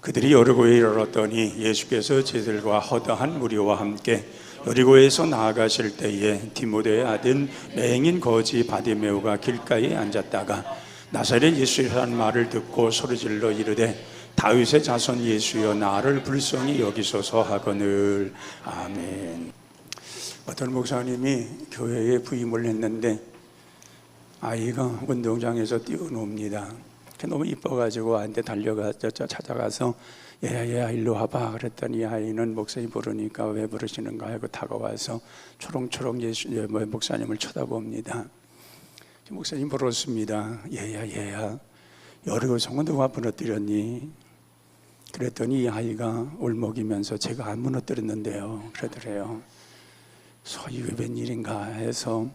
그들이 여리고에 이르렀더니 예수께서 제들과 허다한 무리와 함께 여리고에서 나아가실 때에 디모데의 아들 맹인 거지 바디메오가 길가에 앉았다가 나사렛 예수라는 말을 듣고 소리질러 이르되 다윗의 자손 예수여 나를 불쌍히 여기소서 하거늘. 아멘. 어떤 목사님이 교회에 부임을 했는데 아이가 운동장에서 뛰어놉니다. 너무 이뻐가지고 아이한테 달려가서 찾아가서 얘야 일로 와봐 그랬더니 아이는 목사님 부르니까 왜 부르시는가 하고 다가와서 초롱초롱 목사님을 쳐다봅니다. 목사님 물었습니다. 얘야 여리고성은 누가 무너뜨렸니? 그랬더니 이 아이가 울먹이면서 제가 안 무너뜨렸는데요 그러더래요. 소위 웬일인가 해서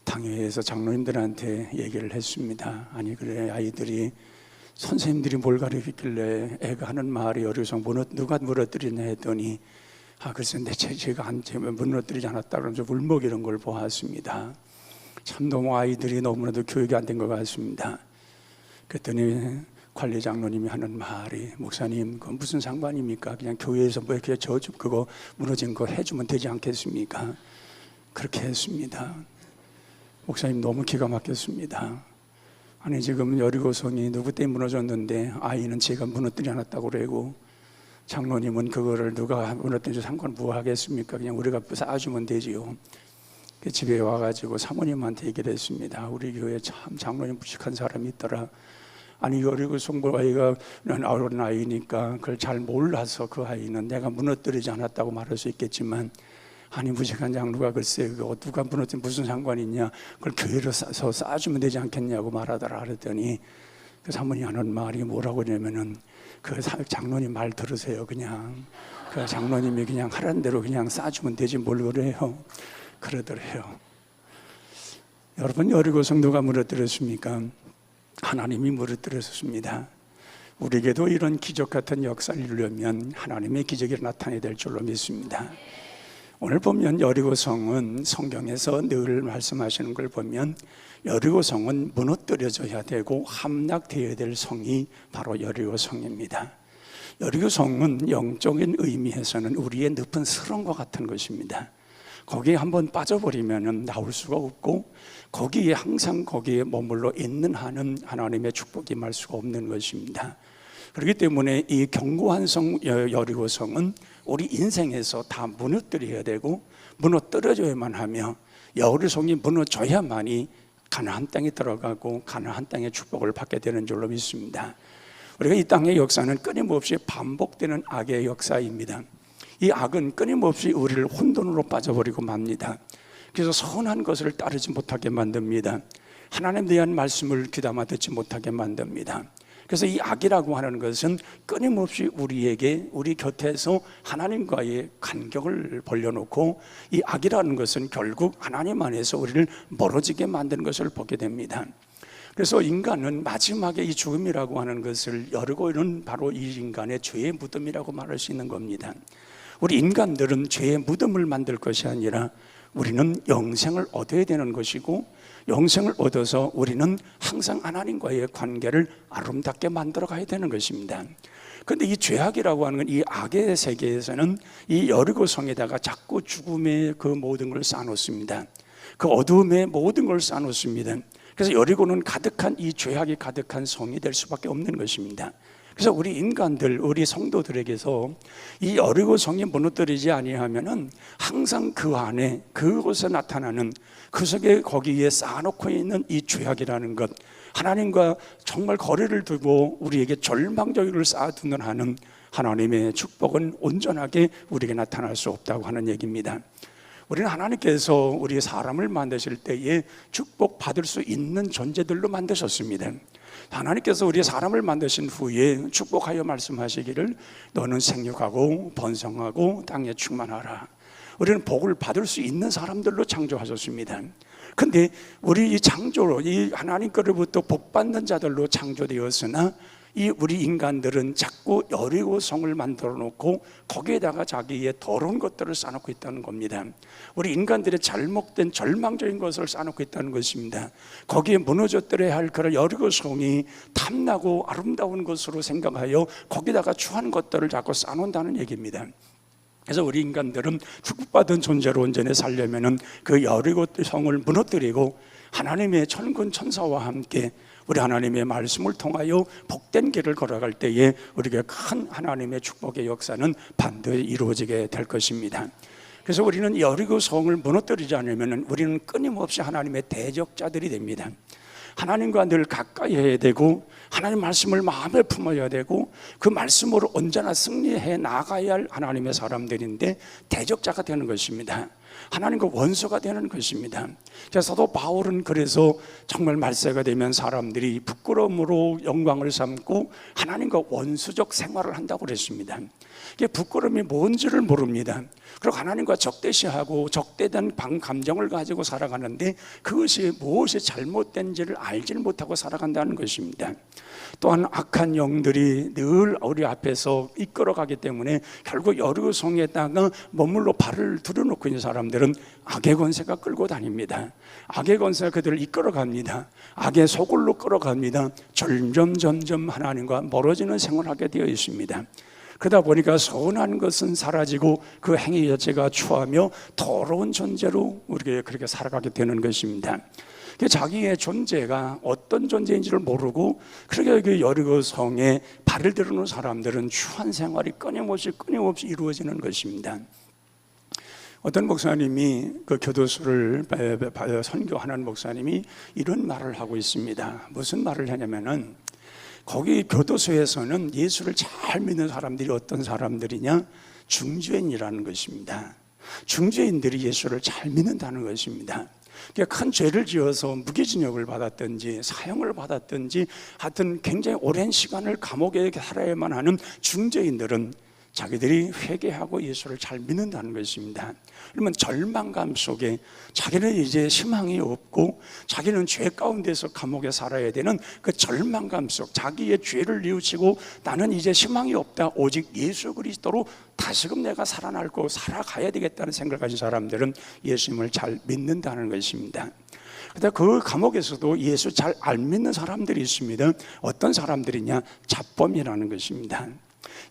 당회에서 장로님들한테 얘기를 했습니다. 아니 그래 아이들이 선생님들이 뭘 가르치길래 애가 하는 말이 여리고성 누가 무너뜨리냐 했더니 글쎄 제가 무너뜨리지 않았다 그러면서 울먹이는 걸 보았습니다. 참 너무 아이들이 너무나도 교육이 안 된 것 같습니다. 그랬더니 관리 장로님이 하는 말이 목사님 그건 무슨 상관입니까? 그냥 교회에서 뭐 이렇게 그거 무너진 거 해주면 되지 않겠습니까? 그렇게 했습니다. 목사님 너무 기가 막혔습니다. 아니 지금 여리고성이 누구 때문에 무너졌는데 아이는 제가 무너뜨리지 않았다고 그러고 장로님은 그거를 누가 무너뜨리지 상관 뭐 하겠습니까? 그냥 우리가 쌓아주면 되지요. 집에 와가지고 사모님한테 얘기를 했습니다. 우리 교회에 참 장로님 무식한 사람이 있더라. 아니 여리고성 아이가 어린 아이니까 그걸 잘 몰라서 그 아이는 내가 무너뜨리지 않았다고 말할 수 있겠지만 아니 무식한 장로가 글쎄 그거 누가 무너뜨리면 무슨 상관이 있냐 그걸 교회로 싸서 쌓아주면 되지 않겠냐고 말하더라 그랬더니 그 사모님 하는 말이 뭐라고 하냐면은 그 장로님 말 들으세요. 그냥 그 장로님이 그냥 하라는 대로 그냥 쌓아주면 되지 뭘 그래요 그러더래요. 여러분 여리고성 누가 무너뜨렸습니까? 하나님이 무너뜨렸습니다. 우리에게도 이런 기적 같은 역사를 이루려면 하나님의 기적이 나타나야 될 줄로 믿습니다. 오늘 보면 여리고성은 성경에서 늘 말씀하시는 걸 보면 여리고성은 무너뜨려져야 되고 함락되어야 될 성이 바로 여리고성입니다. 여리고성은 영적인 의미에서는 우리의 늪은 스런과 같은 것입니다. 거기에 한번 빠져버리면 나올 수가 없고 거기에 항상 거기에 머물러 있는 한은 하나님의 축복이 임할 수가 없는 것입니다. 그렇기 때문에 이 견고한 성 여리고성은 우리 인생에서 다 무너뜨려야 되고 무너뜨려져야만 하며 여리고성이 무너져야만이 가나안 땅에 들어가고 가나안 땅의 축복을 받게 되는 줄로 믿습니다. 우리가 이 땅의 역사는 끊임없이 반복되는 악의 역사입니다. 이 악은 끊임없이 우리를 혼돈으로 빠져버리고 맙니다. 그래서 선한 것을 따르지 못하게 만듭니다. 하나님에 대한 말씀을 귀담아 듣지 못하게 만듭니다. 그래서 이 악이라고 하는 것은 끊임없이 우리 곁에서 하나님과의 간격을 벌려놓고 이 악이라는 것은 결국 하나님 안에서 우리를 멀어지게 만드는 것을 보게 됩니다. 그래서 인간은 마지막에 이 죽음이라고 하는 것을 여리고는 바로 이 인간의 죄의 무덤이라고 말할 수 있는 겁니다. 우리 인간들은 죄의 무덤을 만들 것이 아니라 우리는 영생을 얻어야 되는 것이고 영생을 얻어서 우리는 항상 하나님과의 관계를 아름답게 만들어 가야 되는 것입니다. 그런데 이 죄악이라고 하는 건 이 악의 세계에서는 이 여리고성에다가 자꾸 죽음의 그 모든 걸 쌓아놓습니다. 그 어두움의 모든 걸 쌓아놓습니다. 그래서 여리고는 가득한 이 죄악이 가득한 성이 될 수밖에 없는 것입니다. 그래서 우리 인간들, 우리 성도들에게서 이 여리고성이 무너뜨리지 아니하면은 항상 그 안에 그곳에 나타나는 그 속에 거기에 쌓아놓고 있는 이 죄악이라는 것, 하나님과 정말 거리를 두고 우리에게 절망적인 쌓아두는 하는 하나님의 축복은 온전하게 우리에게 나타날 수 없다고 하는 얘기입니다. 우리는 하나님께서 우리 사람을 만드실 때에 축복 받을 수 있는 존재들로 만드셨습니다. 하나님께서 우리 사람을 만드신 후에 축복하여 말씀하시기를 너는 생육하고 번성하고 땅에 충만하라. 우리는 복을 받을 수 있는 사람들로 창조하셨습니다. 그런데 우리 이 창조로 이 하나님께로부터 복 받는 자들로 창조되었으나 이 우리 인간들은 자꾸 여리고 성을 만들어 놓고 거기에다가 자기의 더러운 것들을 쌓아놓고 있다는 겁니다. 우리 인간들의 잘못된 절망적인 것을 쌓아놓고 있다는 것입니다. 거기에 무너져들어야 할 그런 여리고 성이 탐나고 아름다운 것으로 생각하여 거기다가 추한 것들을 자꾸 쌓아놓는다는 얘기입니다. 그래서 우리 인간들은 축복받은 존재로 온전히 살려면은 그 여리고 성을 무너뜨리고 하나님의 천군 천사와 함께 우리 하나님의 말씀을 통하여 복된 길을 걸어갈 때에 우리에게 큰 하나님의 축복의 역사는 반드시 이루어지게 될 것입니다. 그래서 우리는 여리고 성을 무너뜨리지 않으면 우리는 끊임없이 하나님의 대적자들이 됩니다. 하나님과 늘 가까이 해야 되고 하나님 말씀을 마음에 품어야 되고 그 말씀으로 언제나 승리해 나가야 할 하나님의 사람들인데 대적자가 되는 것입니다. 하나님과 원수가 되는 것입니다. 사도 바울은 그래서 정말 말세가 되면 사람들이 부끄러움으로 영광을 삼고 하나님과 원수적 생활을 한다고 그랬습니다. 이게 부끄러움이 뭔지를 모릅니다. 그리고 하나님과 적대시하고 적대된 감정을 가지고 살아가는데 그것이 무엇이 잘못된지를 알지를 못하고 살아간다는 것입니다. 또한 악한 영들이 늘 우리 앞에서 이끌어가기 때문에 결국 여리고 성에다가 머물러 발을 들여놓고 있는 사람들은 악의 권세가 끌고 다닙니다. 악의 권세가 그들을 이끌어갑니다. 악의 소굴로 끌어갑니다. 점점 하나님과 멀어지는 생활을 하게 되어 있습니다. 그러다 보니까 선한 것은 사라지고 그 행위 자체가 추하며 더러운 존재로 우리가 그렇게 살아가게 되는 것입니다. 자기의 존재가 어떤 존재인지를 모르고 그렇게 그 여리고 성에 발을 들여놓은 사람들은 추한 생활이 끊임없이 이루어지는 것입니다. 어떤 목사님이 그 교도소를 선교하는 목사님이 이런 말을 하고 있습니다. 무슨 말을 하냐면은 거기 교도소에서는 예수를 잘 믿는 사람들이 어떤 사람들이냐? 중죄인이라는 것입니다. 중죄인들이 예수를 잘 믿는다는 것입니다. 큰 죄를 지어서 무기징역을 받았든지 사형을 받았든지 하여튼 굉장히 오랜 시간을 감옥에 살아야만 하는 중죄인들은 자기들이 회개하고 예수를 잘 믿는다는 것입니다. 그러면 절망감 속에 자기는 이제 희망이 없고 자기는 죄 가운데서 감옥에 살아야 되는 그 절망감 속 자기의 죄를 뉘우치고 나는 이제 희망이 없다, 오직 예수 그리스도로 다시금 내가 살아나고 살아가야 되겠다는 생각을 가진 사람들은 예수님을 잘 믿는다는 것입니다. 그런데 그 감옥에서도 예수 잘 안 믿는 사람들이 있습니다. 어떤 사람들이냐? 잡범이라는 것입니다.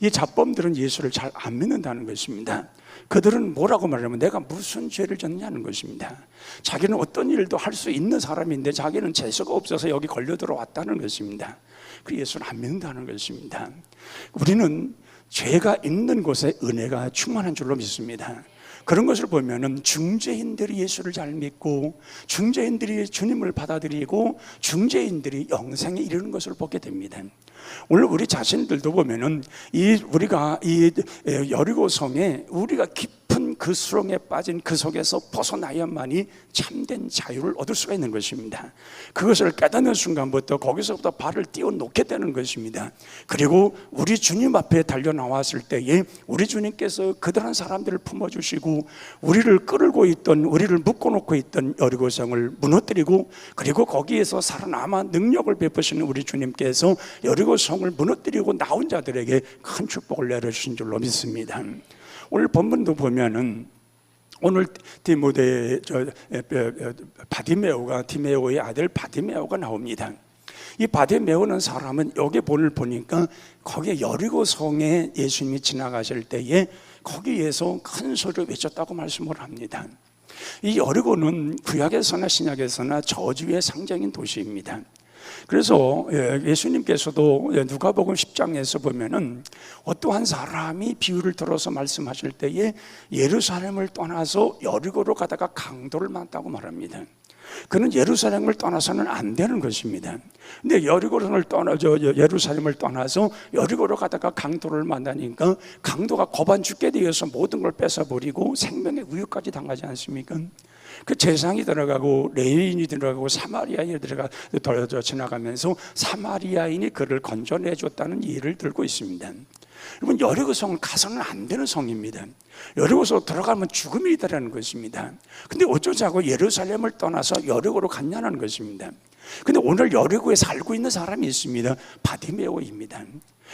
이 잡범들은 예수를 잘 안 믿는다는 것입니다. 그들은 뭐라고 말하면 내가 무슨 죄를 졌냐는 것입니다. 자기는 어떤 일도 할 수 있는 사람인데 자기는 재수가 없어서 여기 걸려 들어왔다는 것입니다. 그 예수를 안 믿는다는 것입니다. 우리는 죄가 있는 곳에 은혜가 충만한 줄로 믿습니다. 그런 것을 보면은 중죄인들이 예수를 잘 믿고 중죄인들이 주님을 받아들이고 중죄인들이 영생에 이르는 것을 보게 됩니다. 오늘 우리 자신들도 보면은 우리가 이 여리고 성에 우리가 깊은 그 수렁에 빠진 그 속에서 벗어나야만이 참된 자유를 얻을 수가 있는 것입니다. 그것을 깨닫는 순간부터 거기서부터 발을 띄워놓게 되는 것입니다. 그리고 우리 주님 앞에 달려 나왔을 때에 우리 주님께서 그들한 사람들을 품어주시고 우리를 끌고 있던, 우리를 묶어놓고 있던 여리고 성을 무너뜨리고 그리고 거기에서 살아남아 능력을 베푸시는 우리 주님께서 여리고 성을 무너뜨리고 나온 자들에게 큰 축복을 내려주신 줄로 믿습니다. 오늘 본문도 보면은 오늘 디메오의 아들 바디메오가 나옵니다. 이 바디메오는 사람은 여기 본을 보니까 거기에 여리고 성에 예수님이 지나가실 때에 거기에서 큰 소리를 외쳤다고 말씀을 합니다. 이 여리고는 구약에서나 신약에서나 저주의 상징인 도시입니다. 그래서 예수님께서도 누가복음 10장에서 보면은 어떠한 사람이 비유를 들어서 말씀하실 때에 예루살렘을 떠나서 여리고로 가다가 강도를 만났다고 말합니다. 그는 예루살렘을 떠나서는 안 되는 것입니다. 근데 예루살렘을 떠나서 여리고로 가다가 강도를 만나니까 강도가 고반 죽게 되어서 모든 걸 뺏어버리고 생명의 위협까지 당하지 않습니까? 그 제사장이 들어가고 레위인이 들어가고 사마리아인이 지나가면서 사마리아인이 그를 건져내 줬다는 일을 들고 있습니다. 여러분, 여리고 성은 가서는 안 되는 성입니다. 여리고서 들어가면 죽음이라는 것입니다. 근데 어쩌자고 예루살렘을 떠나서 여리고로 갔냐는 것입니다. 근데 오늘 여리고에 살고 있는 사람이 있습니다. 바디메오입니다.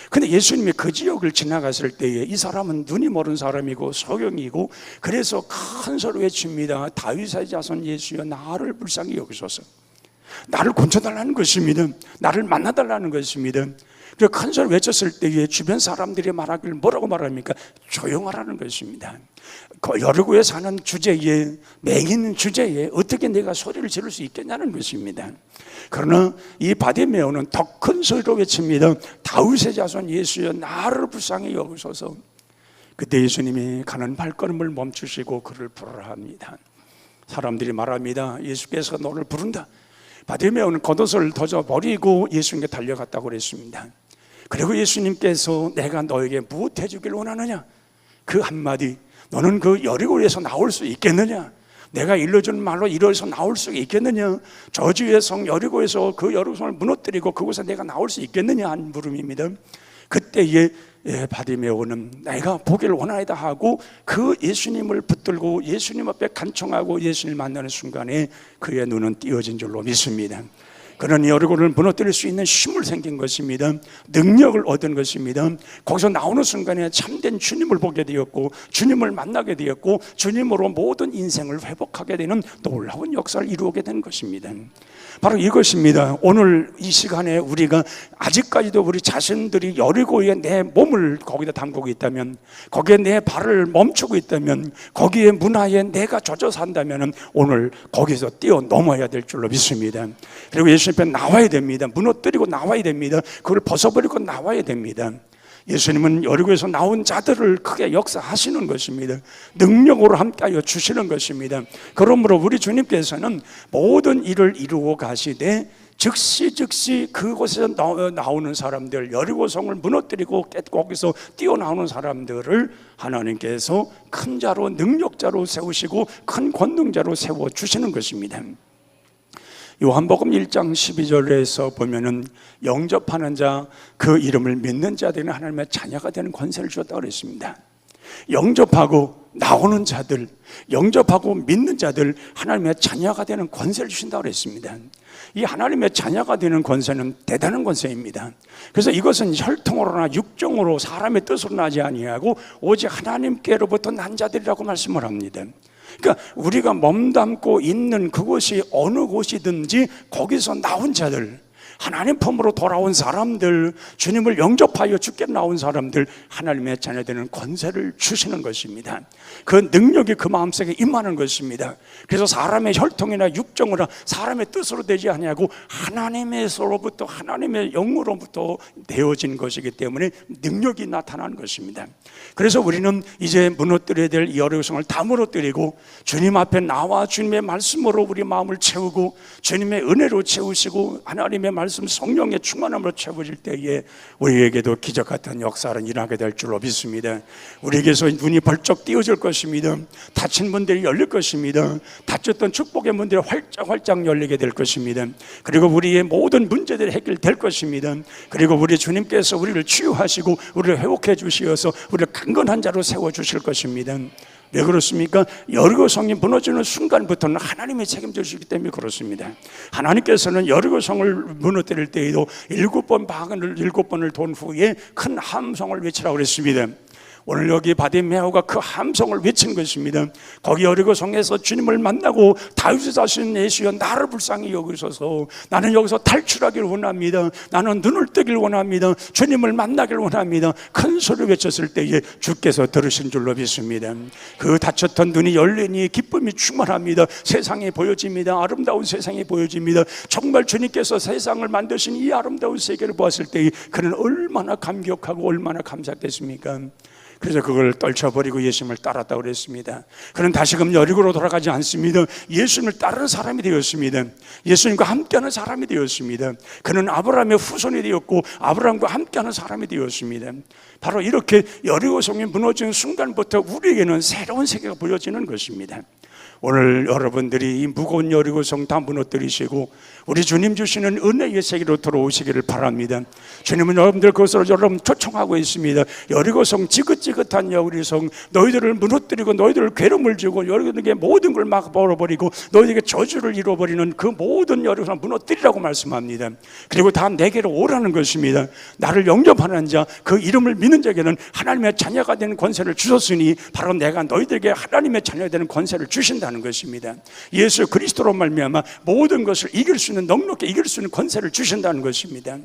근데 예수님이 그 지역을 지나갔을 때에 이 사람은 눈이 멀은 사람이고 소경이고, 그래서 큰 소리로 외칩니다. 다윗의 자손 예수여, 나를 불쌍히 여기소서. 나를 건져달라는 것입니다. 나를 만나달라는 것입니다. 그래서 큰 소리 외쳤을 때에 주변 사람들이 말하길 뭐라고 말합니까? 조용하라는 것입니다. 여리고에 사는 주제에, 맹인 주제에 어떻게 내가 소리를 지를 수 있겠냐는 것입니다. 그러나 이 바디메오는 더 큰 소리로 외칩니다. 다윗의 자손 예수여, 나를 불쌍히 여기소서. 그때 예수님이 가는 발걸음을 멈추시고 그를 부르라 합니다. 사람들이 말합니다. 예수께서 너를 부른다. 바디메오는 겉옷을 던져버리고 예수님께 달려갔다고 그랬습니다. 그리고 예수님께서 내가 너에게 무엇 해주길 원하느냐? 그 한마디, 너는 그 여리고에서 나올 수 있겠느냐? 내가 일러준 말로 이루어서 나올 수 있겠느냐? 저주의 성 여리고에서 그 여리고성을 무너뜨리고 그곳에 내가 나올 수 있겠느냐? 한 물음입니다. 그때에 바디메오는 내가 보기를 원하이다 하고 그 예수님을 붙들고 예수님 앞에 간청하고 예수님을 만나는 순간에 그의 눈은 띄어진 줄로 믿습니다. 그는 여리고를 무너뜨릴 수 있는 힘을 생긴 것입니다. 능력을 얻은 것입니다. 거기서 나오는 순간에 참된 주님을 보게 되었고, 주님을 만나게 되었고, 주님으로 모든 인생을 회복하게 되는 놀라운 역사를 이루게 된 것입니다. 바로 이것입니다. 오늘 이 시간에 우리가 아직까지도 우리 자신들이 여리고에 내 몸을 거기다 담그고 있다면, 거기에 내 발을 멈추고 있다면, 거기에 문화에 내가 젖어 산다면 오늘 거기서 뛰어넘어야 될 줄로 믿습니다. 그리고 예수님 앞에 나와야 됩니다. 무너뜨리고 나와야 됩니다. 그걸 벗어버리고 나와야 됩니다. 예수님은 여리고에서 나온 자들을 크게 역사하시는 것입니다. 능력으로 함께하여 주시는 것입니다. 그러므로 우리 주님께서는 모든 일을 이루고 가시되 즉시 그곳에서 나오는 사람들, 여리고성을 무너뜨리고 거기서 뛰어나오는 사람들을 하나님께서 큰 자로, 능력자로 세우시고 큰 권능자로 세워주시는 것입니다. 요한복음 1장 12절에서 보면은 영접하는 자, 그 이름을 믿는 자들은 하나님의 자녀가 되는 권세를 주었다고 그랬습니다. 영접하고 나오는 자들, 영접하고 믿는 자들, 하나님의 자녀가 되는 권세를 주신다고 그랬습니다. 이 하나님의 자녀가 되는 권세는 대단한 권세입니다. 그래서 이것은 혈통으로나 육정으로 사람의 뜻으로 나지 아니하고 오직 하나님께로부터 난 자들이라고 말씀을 합니다. 그러니까 우리가 몸담고 있는 그곳이 어느 곳이든지 거기서 나온 자들, 하나님 품으로 돌아온 사람들, 주님을 영접하여 주께 나온 사람들, 하나님의 자녀되는 권세를 주시는 것입니다. 그 능력이 그 마음속에 임하는 것입니다. 그래서 사람의 혈통이나 육정이나 사람의 뜻으로 되지 아니하고 하나님에서로부터, 하나님의 영으로부터 되어진 것이기 때문에 능력이 나타나는 것입니다. 그래서 우리는 이제 무너뜨려야 될 여리고성을 다 무너뜨리고 주님 앞에 나와 주님의 말씀으로 우리 마음을 채우고 주님의 은혜로 채우시고 하나님의 말씀, 성령의 충만함으로 채워질 때에 우리에게도 기적 같은 역사는 일어나게 될 줄로 믿습니다. 우리에게서 눈이 벌쩍 띄어질 것입니다. 닫힌 문들이 열릴 것입니다. 닫혔던 축복의 문들이 활짝 열리게 될 것입니다. 그리고 우리의 모든 문제들이 해결될 것입니다. 그리고 우리 주님께서 우리를 치유하시고 우리를 회복해 주시어서 우리를 강건한 자로 세워주실 것입니다. 왜 그렇습니까? 여리고성이 무너지는 순간부터는 하나님이 책임져 주시기 때문에 그렇습니다. 하나님께서는 여리고성을 무너뜨릴 때에도 7번을 돈 후에 큰 함성을 외치라고 그랬습니다. 오늘 여기 바디메오가 그 함성을 외친 것입니다. 거기 여리고성에서 주님을 만나고 다윗의 자손 예수여, 나를 불쌍히 여기소서. 나는 여기서 탈출하기를 원합니다. 나는 눈을 뜨길 원합니다. 주님을 만나길 원합니다. 큰 소리를 외쳤을 때에 주께서 들으신 줄로 믿습니다. 그 닫혔던 눈이 열리니 기쁨이 충만합니다. 세상이 보여집니다. 아름다운 세상이 보여집니다. 정말 주님께서 세상을 만드신 이 아름다운 세계를 보았을 때 그는 얼마나 감격하고 얼마나 감사했겠습니까? 그래서 그걸 떨쳐버리고 예수님을 따랐다고 그랬습니다. 그는 다시금 여리고로 돌아가지 않습니다. 예수님을 따르는 사람이 되었습니다. 예수님과 함께하는 사람이 되었습니다. 그는 아브라함의 후손이 되었고 아브라함과 함께하는 사람이 되었습니다. 바로 이렇게 여리고성이 무너지는 순간부터 우리에게는 새로운 세계가 보여지는 것입니다. 오늘 여러분들이 이 무거운 여리고성 다 무너뜨리시고 우리 주님 주시는 은혜의 세계로 들어오시기를 바랍니다. 주님은 여러분들 그것을 여러분 초청하고 있습니다. 여리고성 지긋지긋한 여리고성, 너희들을 무너뜨리고 너희들을 괴로움을 주고 너희들에게 모든 걸 막 벌어버리고 너희에게 저주를 이뤄버리는 그 모든 여리고성을 무너뜨리라고 말씀합니다. 그리고 다 내게로 오라는 것입니다. 나를 영접하는 자, 그 이름을 믿는 자에게는 하나님의 자녀가 되는 권세를 주셨으니 바로 내가 너희들에게 하나님의 자녀가 되는 권세를 주신다는 것입니다. 예수 그리스도로 말미암아 모든 것을 이길 수 있는, 넉넉히 이길 수 있는 권세를 주신다는 것입니다.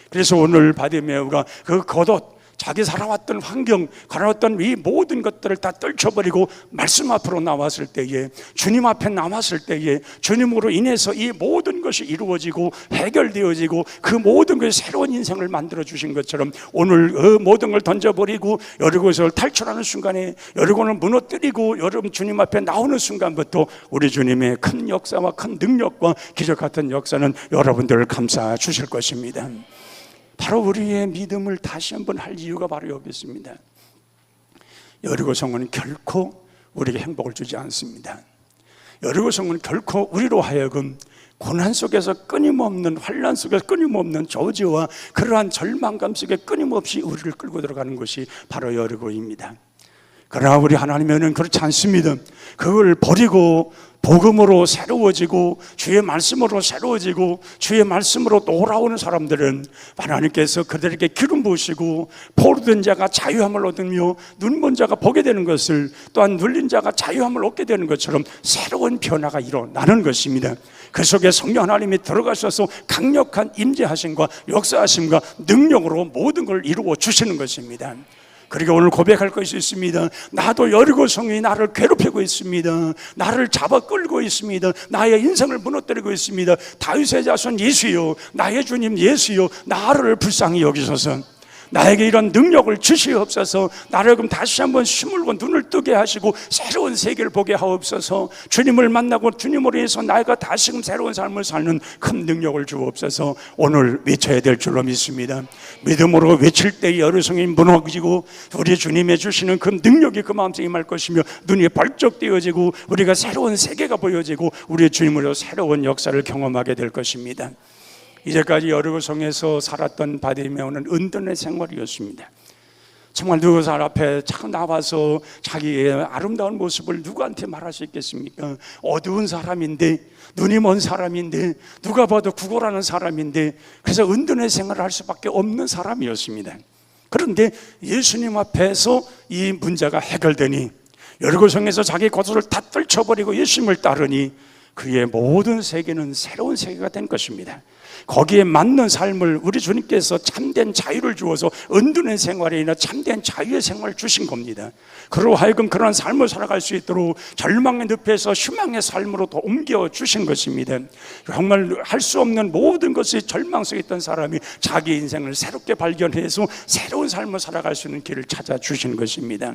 그래서 오늘 바디메오가 그 겉옷, 자기 살아왔던 환경, 살아왔던 이 모든 것들을 다 떨쳐버리고 말씀 앞으로 나왔을 때에, 주님 앞에 나왔을 때에 주님으로 인해서 이 모든 것이 이루어지고 해결되어지고 그 모든 것이 새로운 인생을 만들어 주신 것처럼 오늘 그 모든 걸 던져버리고 여리고에서 탈출하는 순간에, 여리고를 무너뜨리고 여러분 주님 앞에 나오는 순간부터 우리 주님의 큰 역사와 큰 능력과 기적 같은 역사는 여러분들을 감싸 주실 것입니다. 바로 우리의 믿음을 다시 한번 할 이유가 바로 여기 있습니다. 여리고성은 결코 우리에게 행복을 주지 않습니다. 여리고성은 결코 우리로 하여금 고난 속에서 끊임없는, 환난 속에서 끊임없는 저주와 그러한 절망감 속에 끊임없이 우리를 끌고 들어가는 것이 바로 여리고입니다. 그러나 우리 하나님은 그렇지 않습니다. 그걸 버리고 복음으로 새로워지고 주의 말씀으로 새로워지고 주의 말씀으로 돌아오는 사람들은 하나님께서 그들에게 기름 부으시고 포로된 자가 자유함을 얻으며 눈먼 자가 보게 되는 것을, 또한 눌린 자가 자유함을 얻게 되는 것처럼 새로운 변화가 일어나는 것입니다. 그 속에 성령 하나님이 들어가셔서 강력한 임재하심과 역사하심과 능력으로 모든 걸 이루어 주시는 것입니다. 그리고 오늘 고백할 것이 있습니다. 나도 여리고성이 나를 괴롭히고 있습니다. 나를 잡아 끌고 있습니다. 나의 인생을 무너뜨리고 있습니다. 다윗의 자손 예수여, 나의 주님 예수여, 나를 불쌍히 여기소서. 나에게 이런 능력을 주시옵소서. 나를 그럼 다시 한번 심을고 눈을 뜨게 하시고 새로운 세계를 보게 하옵소서. 주님을 만나고 주님으로 해서 나가 다시금 새로운 삶을 사는 큰 능력을 주옵소서. 오늘 외쳐야 될 줄로 믿습니다. 믿음으로 외칠 때 여리고성이 무너지고 우리 주님의 주시는 그 능력이 그 마음속에 임할 것이며 눈이 벌쩍 띄어지고 우리가 새로운 세계가 보여지고 우리 주님으로 새로운 역사를 경험하게 될 것입니다. 이제까지 여리고성에서 살았던 바디메오는 은둔의 생활이었습니다. 정말 누구 사람 앞에 참 나와서 자기의 아름다운 모습을 누구한테 말할 수 있겠습니까? 어두운 사람인데, 눈이 먼 사람인데, 누가 봐도 구걸하는 사람인데, 그래서 은둔의 생활을 할 수밖에 없는 사람이었습니다. 그런데 예수님 앞에서 이 문제가 해결되니 여리고성에서 자기 겉옷을 다 떨쳐버리고 예수님을 따르니 그의 모든 세계는 새로운 세계가 된 것입니다. 거기에 맞는 삶을 우리 주님께서 참된 자유를 주어서 은둔의 생활이나 참된 자유의 생활을 주신 겁니다. 그로 하여금 그런 삶을 살아갈 수 있도록 절망의 늪에서 희망의 삶으로 더 옮겨 주신 것입니다. 정말 할 수 없는 모든 것이 절망 속에 있던 사람이 자기 인생을 새롭게 발견해서 새로운 삶을 살아갈 수 있는 길을 찾아 주신 것입니다.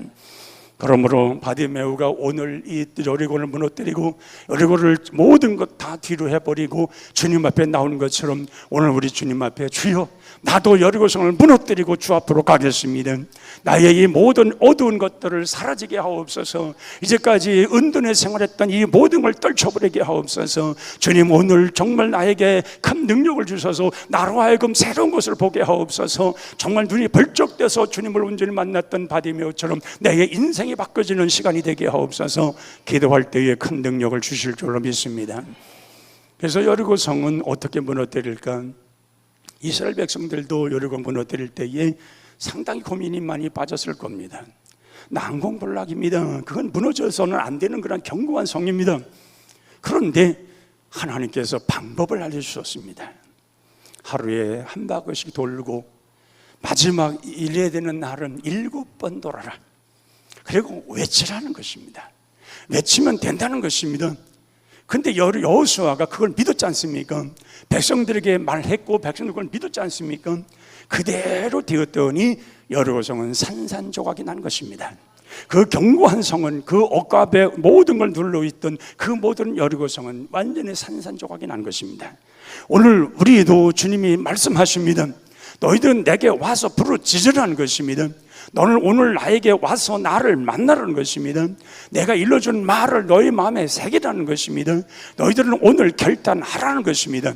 그러므로 바디메오가 오늘 이 여리고를 무너뜨리고 여리고를 모든 것 다 뒤로 해버리고 주님 앞에 나오는 것처럼 오늘 우리 주님 앞에 주여, 나도 여리고성을 무너뜨리고 주 앞으로 가겠습니다. 나의 이 모든 어두운 것들을 사라지게 하옵소서. 이제까지 은둔의 생활했던 이 모든 걸 떨쳐버리게 하옵소서. 주님, 오늘 정말 나에게 큰 능력을 주셔서 나로 하여금 새로운 것을 보게 하옵소서. 정말 눈이 벌쩍 떼서 주님을 온전히 만났던 바디메오처럼 내 인생이 바뀌어지는 시간이 되게 하옵소서. 기도할 때에 큰 능력을 주실 줄로 믿습니다. 그래서 여리고성은 어떻게 무너뜨릴까? 이스라엘 백성들도 여리고 무너뜨릴 때에 상당히 고민이 많이 빠졌을 겁니다. 난공불락입니다. 그건 무너져서는 안 되는 그런 견고한 성입니다. 그런데 하나님께서 방법을 알려주셨습니다. 하루에 한 바퀴씩 돌고 마지막 일해야 되는 날은 7번 돌아라. 그리고 외치라는 것입니다. 외치면 된다는 것입니다. 근데 여호수아가 그걸 믿었지 않습니까? 백성들에게 말했고 백성들 그걸 믿었지 않습니까? 그대로 되었더니 여리고성은 산산조각이 난 것입니다. 그 견고한 성은, 그 억압에 모든 걸 눌러있던 그 모든 여리고성은 완전히 산산조각이 난 것입니다. 오늘 우리도 주님이 말씀하십니다. 너희들은 내게 와서 부르짖으라는 것입니다. 너는 오늘 나에게 와서 나를 만나라는 것입니다. 내가 일러준 말을 너희 마음에 새기라는 것입니다. 너희들은 오늘 결단하라는 것입니다.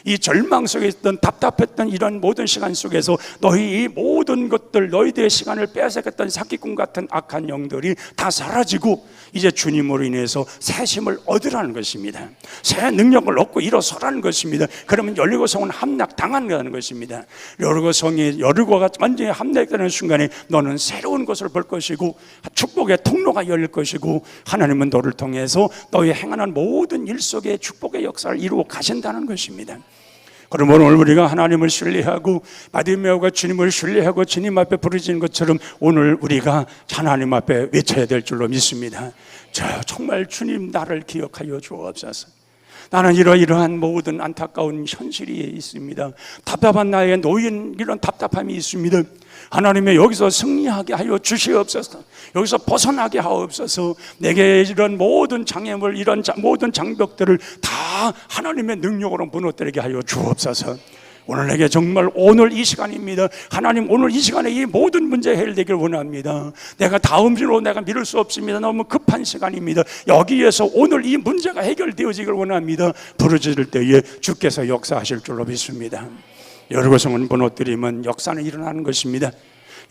이 절망 속에 있던 답답했던 이런 모든 시간 속에서 너희 이 모든 것들, 너희들의 시간을 빼앗았던 사기꾼 같은 악한 영들이 다 사라지고 이제 주님으로 인해서 새 힘을 얻으라는 것입니다. 새 능력을 얻고 일어서라는 것입니다. 그러면 여리고성은 함락당한다는 것입니다. 여리고가 완전히 함락되는 순간에 너는 새로운 것을 볼 것이고 축복의 통로가 열릴 것이고 하나님은 너를 통해서 너희 행하는 모든 일 속에 축복의 역사를 이루어 가신다는 것입니다. 그러면 오늘 우리가 하나님을 신뢰하고 바디메오가 주님을 신뢰하고 주님 앞에 부르짖는 것처럼 오늘 우리가 하나님 앞에 외쳐야 될 줄로 믿습니다. 정말 주님 나를 기억하여 주옵소서. 나는 이러한 모든 안타까운 현실이 있습니다. 답답한 나의 놓인 이런 답답함이 있습니다. 하나님의 여기서 승리하게 하여 주시옵소서. 여기서 벗어나게 하옵소서. 내게 이런 모든 장애물, 이런 모든 장벽들을 다 하나님의 능력으로 무너뜨리게 하여 주옵소서. 오늘 내게 정말 오늘 이 시간입니다. 하나님 오늘 이 시간에 이 모든 문제 해결되길 원합니다. 내가 다음으로 내가 미룰 수 없습니다. 너무 급한 시간입니다. 여기에서 오늘 이 문제가 해결되어지길 원합니다. 부르짖을 때에 주께서 역사하실 줄로 믿습니다. 여리고성은 무너뜨리면 역사는 일어나는 것입니다.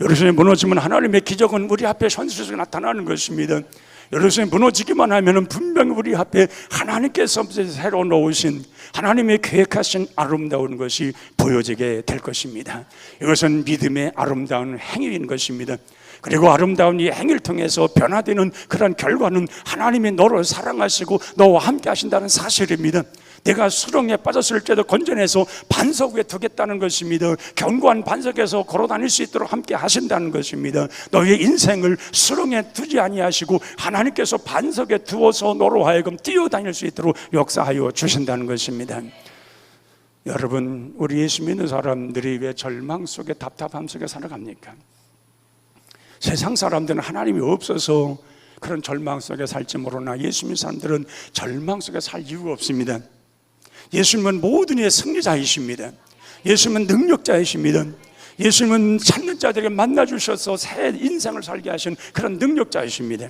여리고성이 무너지면 하나님의 기적은 우리 앞에 현실에서 나타나는 것입니다. 여리고성이 무너지기만 하면 분명히 우리 앞에 하나님께서 새로 놓으신 하나님의 계획하신 아름다운 것이 보여지게 될 것입니다. 이것은 믿음의 아름다운 행위인 것입니다. 그리고 아름다운 이 행위를 통해서 변화되는 그런 결과는 하나님이 너를 사랑하시고 너와 함께 하신다는 사실입니다. 내가 수렁에 빠졌을 때도 건져내서 반석 위에 두겠다는 것입니다. 견고한 반석에서 걸어다닐 수 있도록 함께 하신다는 것입니다. 너의 인생을 수렁에 두지 아니하시고 하나님께서 반석에 두어서 너로 하여금 뛰어다닐 수 있도록 역사하여 주신다는 것입니다. 여러분, 우리 예수 믿는 사람들이 왜 절망 속에 답답함 속에 살아갑니까? 세상 사람들은 하나님이 없어서 그런 절망 속에 살지 모르나 예수 믿는 사람들은 절망 속에 살 이유가 없습니다. 예수님은 모든 이의 승리자이십니다. 예수님은 능력자이십니다. 예수님은 찾는 자들에게 만나주셔서 새 인생을 살게 하신 그런 능력자이십니다.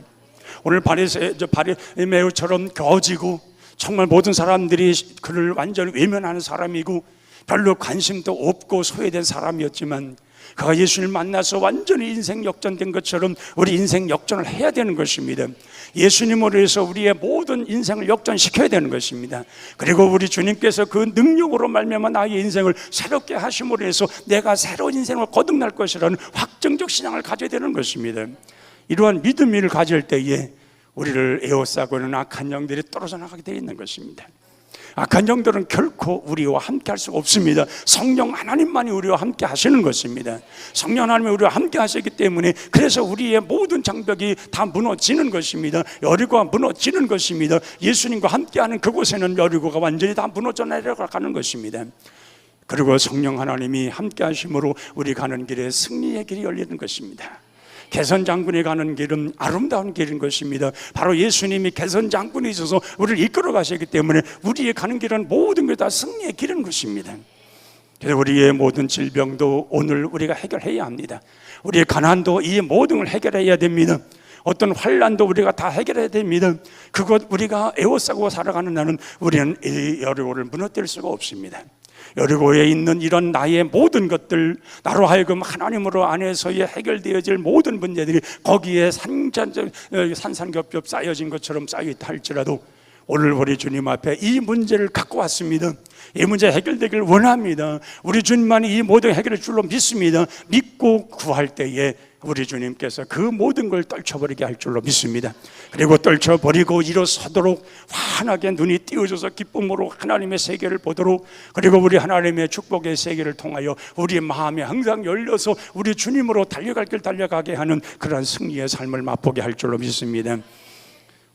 오늘 바리매우처럼 거지고 정말 모든 사람들이 그를 완전히 외면하는 사람이고 별로 관심도 없고 소외된 사람이었지만 그가 예수님을 만나서 완전히 인생 역전된 것처럼 우리 인생 역전을 해야 되는 것입니다. 예수님으로 해서 우리의 모든 인생을 역전시켜야 되는 것입니다. 그리고 우리 주님께서 그 능력으로 말미암아 나의 인생을 새롭게 하심으로 해서 내가 새로운 인생을 거듭날 것이라는 확정적 신앙을 가져야 되는 것입니다. 이러한 믿음을 가질 때에 우리를 에워싸고 있는 악한 영들이 떨어져 나가게 되어 있는 것입니다. 악한 영들은 결코 우리와 함께 할 수가 없습니다. 성령 하나님만이 우리와 함께 하시는 것입니다. 성령 하나님이 우리와 함께 하시기 때문에 그래서 우리의 모든 장벽이 다 무너지는 것입니다. 여리고가 무너지는 것입니다. 예수님과 함께하는 그곳에는 여리고가 완전히 다 무너져 내려가는 것입니다. 그리고 성령 하나님이 함께 하심으로 우리 가는 길에 승리의 길이 열리는 것입니다. 개선장군이 가는 길은 아름다운 길인 것입니다. 바로 예수님이 개선장군이 있어서 우리를 이끌어 가시기 때문에 우리의 가는 길은 모든 게 다 승리의 길인 것입니다. 그래서 우리의 모든 질병도 오늘 우리가 해결해야 합니다. 우리의 가난도 이 모든 걸 해결해야 됩니다. 어떤 환난도 우리가 다 해결해야 됩니다. 그것 우리가 에워싸고 살아가는 나는 우리는 이 여리고를 무너뜨릴 수가 없습니다. 여리고에 있는 이런 나의 모든 것들, 나로 하여금 하나님으로 안에서의 해결되어질 모든 문제들이 거기에 산산겹겹 쌓여진 것처럼 쌓여있다 할지라도 오늘 우리 주님 앞에 이 문제를 갖고 왔습니다. 이 문제 해결되길 원합니다. 우리 주님만이 이 모든 해결할 줄로 믿습니다. 믿고 구할 때에 우리 주님께서 그 모든 걸 떨쳐버리게 할 줄로 믿습니다. 그리고 떨쳐버리고 일어서도록 환하게 눈이 띄어져서 기쁨으로 하나님의 세계를 보도록, 그리고 우리 하나님의 축복의 세계를 통하여 우리의 마음이 항상 열려서 우리 주님으로 달려갈 길 달려가게 하는 그러한 승리의 삶을 맛보게 할 줄로 믿습니다.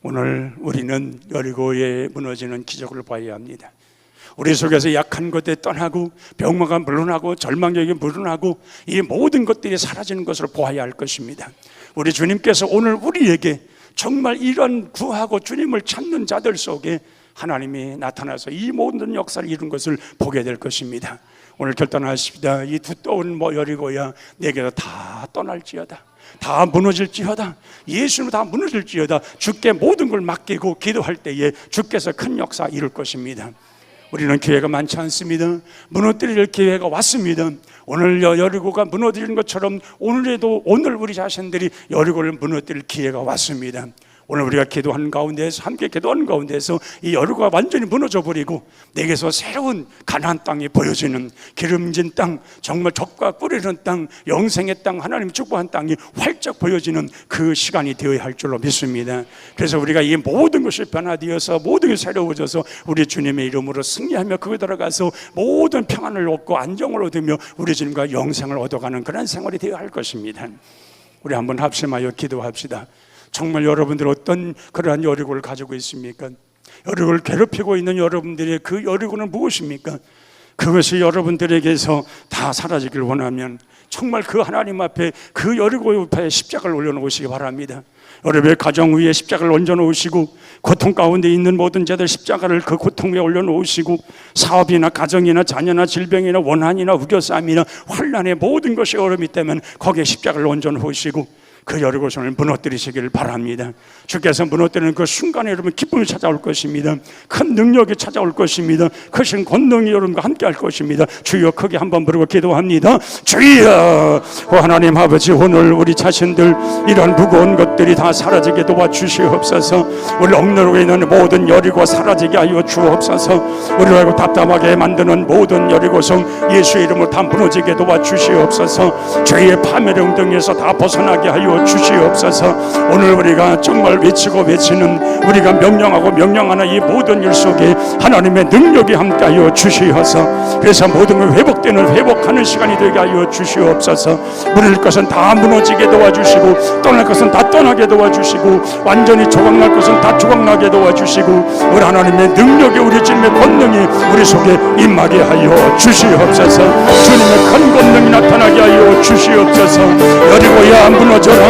오늘 우리는 여리고에 무너지는 기적을 봐야 합니다. 우리 속에서 약한 것들이 떠나고 병마가 물러나고 절망력이 물러나고 이 모든 것들이 사라지는 것을 보아야 할 것입니다. 우리 주님께서 오늘 우리에게 정말 이런 구하고 주님을 찾는 자들 속에 하나님이 나타나서 이 모든 역사를 이룬 것을 보게 될 것입니다. 오늘 결단하십시다. 이 두꺼운 여리고야 내게서 다 떠날지어다, 다 무너질지어다, 예수님 다 무너질지어다. 주께 모든 걸 맡기고 기도할 때에 주께서 큰 역사 이룰 것입니다. 우리는 기회가 많지 않습니다. 무너뜨릴 기회가 왔습니다. 오늘 여리고가 무너뜨리는 것처럼 오늘에도 오늘 우리 자신들이 여리고를 무너뜨릴 기회가 왔습니다. 오늘 우리가 기도하는 가운데에서, 함께 기도하는 가운데에서 이 여리고가 완전히 무너져 버리고 내게서 새로운 가나안 땅이 보여지는, 기름진 땅, 정말 젖과 꿀이는 땅, 영생의 땅, 하나님이 축복한 땅이 활짝 보여지는 그 시간이 되어야 할 줄로 믿습니다. 그래서 우리가 이 모든 것이 변화되어서 모든 게 새로워져서 우리 주님의 이름으로 승리하며 그거 들어가서 모든 평안을 얻고 안정을 얻으며 우리 주님과 영생을 얻어가는 그런 생활이 되어야 할 것입니다. 우리 한번 합심하여 기도합시다. 정말 여러분들 어떤 그러한 여리고를 가지고 있습니까? 여리고를 괴롭히고 있는 여러분들의 그 여리고는 무엇입니까? 그것이 여러분들에게서 다 사라지길 원하면 정말 그 하나님 앞에, 그 여리고 옆에 십자가를 올려놓으시기 바랍니다. 여러분의 가정 위에 십자가를 얹어놓으시고, 고통 가운데 있는 모든 자들 십자가를 그 고통 위에 올려놓으시고, 사업이나 가정이나 자녀나 질병이나 원한이나 우겨싸움이나 환난의 모든 것이 어려움이 있다면 거기에 십자가를 얹어놓으시고 그 여리고성을 무너뜨리시기를 바랍니다. 주께서 무너뜨리는 그 순간에 여러분 기쁨이 찾아올 것입니다. 큰 능력이 찾아올 것입니다. 크신 권능이 여러분과 함께 할 것입니다. 주여 크게 한번 부르고 기도합니다. 주여, 하나님 아버지, 오늘 우리 자신들 이런 무거운 것들이 다 사라지게 도와주시옵소서. 우리 억누르고 있는 모든 여리고 사라지게 하여 주옵소서. 우리를 알고 답답하게 만드는 모든 여리고성 예수의 이름으로 다 무너지게 도와주시옵소서. 죄의 파멸의 웅덩이에서 다 벗어나게 하여 주시옵소서. 오늘 우리가 정말 외치는, 우리가 명령하는 이 모든 일 속에 하나님의 능력이 함께하여 주시어서, 그래서 모든 걸 회복하는 시간이 되게 하여 주시옵소서. 무너질 것은 다 무너지게 도와주시고, 떠날 것은 다 떠나게 도와주시고, 완전히 조각날 것은 다 조각나게 도와주시고, 우리 하나님의 능력이, 우리 주님의 권능이 우리 속에 임하게 하여 주시옵소서. 주님의 큰 권능이 나타나게 하여 주시옵소서. 여리고야 무너져라,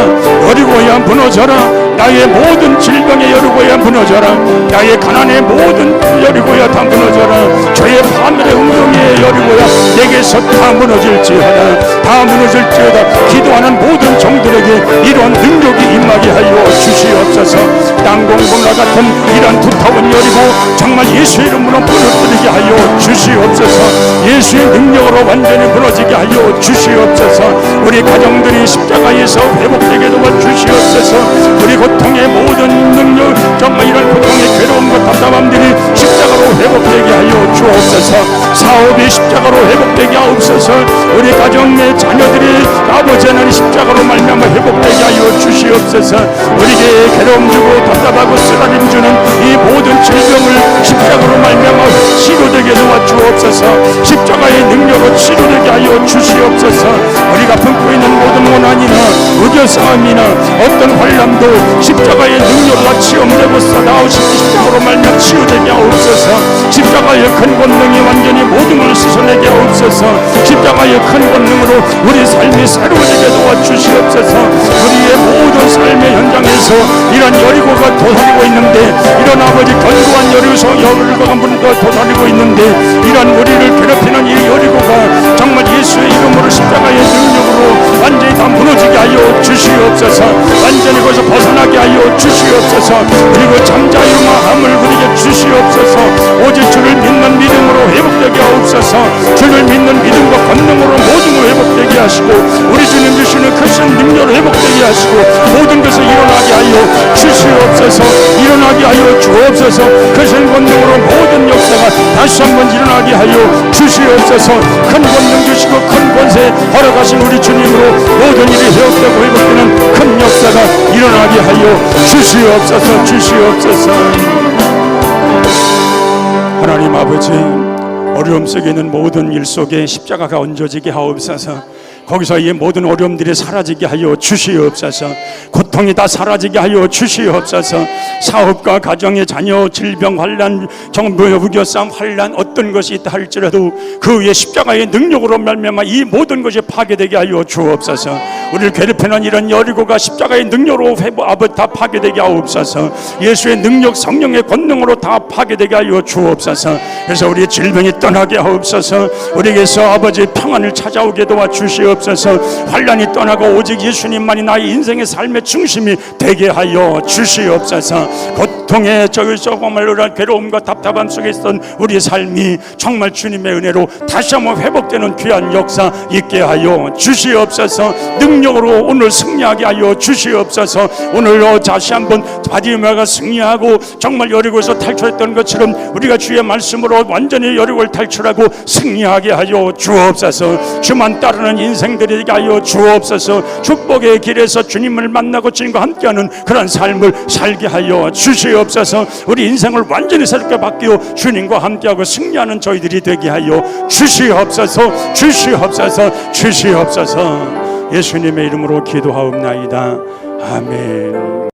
여리고야 무너져라. 나의 모든 질병의 여리고야 무너져라. 나의 가난의 모든 여리고야 다 무너져라. 죄의 파멸의 웅덩이의 여리고야 내게서 다 무너질지어다, 다 무너질지어다. 기도하는 모든 종들에게 이런 능력이 임하게 하여 주시옵소서. 땅공범과 같은 이런 두터운 여리고 정말 예수의 이름으로 무너뜨리게 하여 주시옵소서. 예수의 능력으로 완전히 무너지게 하여 주시옵소서. 우리 가정들이 십자가에서 회복되게 도와주시옵소서. 우리 고통의 모든 능력, 정말 이런 고통의 괴로움과 답답함들이 십자가로 회복되게 하여 주옵소서. 사업이 십자가로 회복되게 하옵소서. 우리 가정의 자녀들이 아버지 하나님 십자가로 말미암아 회복되게 하여 주시옵소서. 우리에게 괴로움 주고 답답하고 쓰라림 주는 이 모든 질병을 십자가로 말미암아 치료되게 도와주옵소서. 십자가의 능력으로 치료되게 하여 주시옵소서. 우리가 품고 있는 모든 원한이나 의견싸움이나 어떤 환난도 십자가의 능력과 체험되고 나오신 십자가로 말미암아 치유되게 하옵소서. 십자가의 큰 권능이 완전히 모든 것을 씻어내게 하옵소서. 십자가의 큰 권능으로 우리 삶이 새로워지게 도와주시옵소서. 우리의 모든 삶의 현장에서 이런 여리고가 도사리고 있는데, 이런 아버지 견고한 여리고가 문과 도사리고 있는데, 이런 우리를 괴롭히는 이 여리고가 정말 예수의 이름으로 십자가의 능력으로 완전히 다 무너지게 하여 주시옵소서. 완전히 거기서 벗어나게 하여 주시옵소서. 그리고 잠자유 마음을 우리에게 주시옵소서. 오직 주를 믿는 믿음으로 회복되게 하옵소서. 주를 믿는 믿음과 권능으로 모든 걸 회복되게 하시고, 우리 주님 주시는 크신 능력을 회복되게 하시고, 모든 것을 일어나게 하여 주시옵소서. 일어나게 하여 주옵소서. 크신 권능으로 모든 역사가 다시 한번 일어나게 하여 주시옵소서. 큰 권능 주시고 큰 권세 허락하신 우리 주님으로 모든 일이 회복되고 회복되는 큰 역사가 일어나게 하여 주시옵소서. 주시옵소서. 하나님 아버지, 어려움 속에 있는 모든 일 속에 십자가가 얹어지게 하옵소서. 거기서 이 모든 어려움들이 사라지게 하여 주시옵소서. 고통이 다 사라지게 하여 주시옵소서. 사업과 가정의 자녀, 질병, 환난, 정부의 우겨싸움, 환난 어떤 것이 있다 할지라도 그 위에 십자가의 능력으로 말미암아 이 모든 것이 파괴되게 하여 주옵소서. 우리를 괴롭히는 이런 여리고가 십자가의 능력으로 아버지 다 파괴되게 하옵소서. 예수의 능력, 성령의 권능으로 다 파괴되게 하여 주옵소서. 그래서 우리의 질병이 떠나게 하옵소서. 우리에게서 아버지 평안을 찾아오게 도와주시옵소서. 환난이 떠나고 오직 예수님만이 나의 인생의 삶의 중심이 되게 하여 주시옵소서. 고통의 정말 괴로움과 답답함 속에 있던 우리의 삶이 정말 주님의 은혜로 다시 한번 회복되는 귀한 역사 있게 하여 주시옵소서. 능력으로 오늘 승리하게 하여 주시옵소서. 오늘 다시 한번 바디메오가 승리하고 정말 여리고에서 탈출했던 것처럼 우리가 주의 말씀으로 완전히 여리고를 탈출하고 승리하게 하여 주옵소서. 주만 따르는 인생들이 되게 하여 주옵소서. 축복의 길에서 주님을 만나고 주님과 함께하는 그런 삶을 살게 하여 주시옵소서. 우리 인생을 완전히 새롭게 바뀌어 주님과 함께하고 승리하는 저희들이 되게 하여 주시옵소서. 주시옵소서. 주시옵소서. 예수님의 이름으로 기도하옵나이다. 아멘.